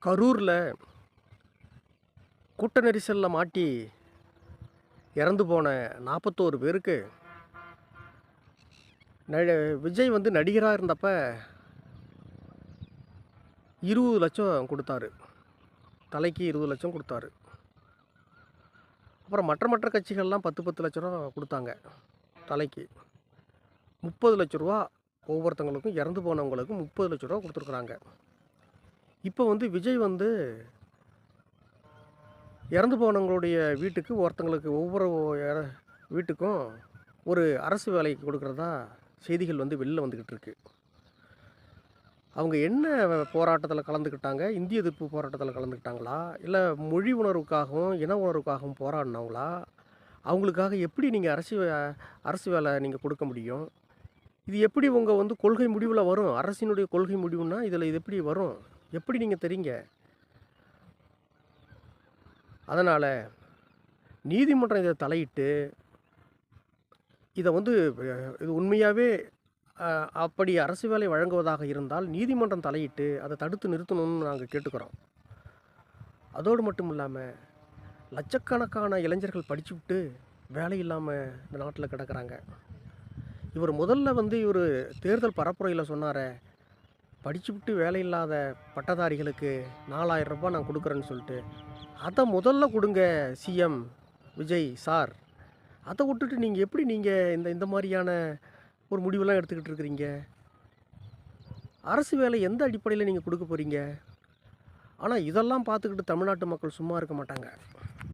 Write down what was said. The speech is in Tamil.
கரூரில் கூட்ட நெரிசலில் மாட்டி இறந்து போன 41 பேருக்கு விஜய் வந்து நடிகராக இருந்தப்ப 20 லட்சம் கொடுத்தாரு. தலைக்கு 20 லட்சம் கொடுத்தாரு. அப்புறம் மற்ற கட்சிகள்லாம் 10 லட்ச ரூபா கொடுத்தாங்க. தலைக்கு 30 லட்ச ரூபா ஒவ்வொருத்தவங்களுக்கும், இறந்து போனவங்களுக்கும் 30 லட்ச ரூபா கொடுத்துருக்குறாங்க. இப்போ வந்து விஜய் வந்து இறந்து போனவங்களுடைய வீட்டுக்கு ஒவ்வொரு வீட்டுக்கும் ஒரு அரசு வேலைக்கு கொடுக்குறதா செய்திகள் வந்து வெளில வந்துக்கிட்டு இருக்கு. அவங்க என்ன போராட்டத்தில் கலந்துக்கிட்டாங்க? இந்திய எதிர்ப்பு போராட்டத்தில் கலந்துக்கிட்டாங்களா? இல்லை மொழி உணர்வுக்காகவும் இன உணர்வுக்காகவும் போராடினவங்களா? அவங்களுக்காக எப்படி நீங்கள் அரசு வேலை நீங்கள் கொடுக்க முடியும்? இது எப்படி உங்கள் வந்து கொள்கை முடிவில் வரும்? அரசினுடைய கொள்கை முடிவுன்னா இது எப்படி வரும்? எப்படி நீங்கள் தெரியுங்க? அதனால் நீதிமன்றம் இதை தலையிட்டு இதை வந்து இது உண்மையாகவே அப்படி அரசு வேலை வழங்குவதாக இருந்தால் நீதிமன்றம் தலையிட்டு அதை தடுத்து நிறுத்தணும்னு நாங்கள் கேட்டுக்கிறோம். அதோடு மட்டும் இல்லாமல் லட்சக்கணக்கான இளைஞர்கள் படிச்சுவிட்டு வேலை இல்லாமல் இந்த நாட்டில் கிடக்கிறாங்க. இவர் முதல்ல வந்து இவர் தேர்தல் பரப்புரையில் சொன்னார், படிச்சுவிட்டு வேலை இல்லாத பட்டதாரிகளுக்கு 4000 ரூபாய் நான் கொடுக்குறேன்னு சொல்லிட்டு. அதை முதல்ல கொடுங்க சிஎம் விஜய் சார். அதை விட்டுட்டு நீங்கள் எப்படி இந்த மாதிரியான ஒரு முடிவெல்லாம் எடுத்துக்கிட்டு இருக்கிறீங்க? அரசு வேலை எந்த அடிப்படையில் நீங்கள் கொடுக்க போகிறீங்க? ஆனால் இதெல்லாம் பார்த்துக்கிட்டு தமிழ்நாட்டு மக்கள் சும்மா இருக்க மாட்டாங்க.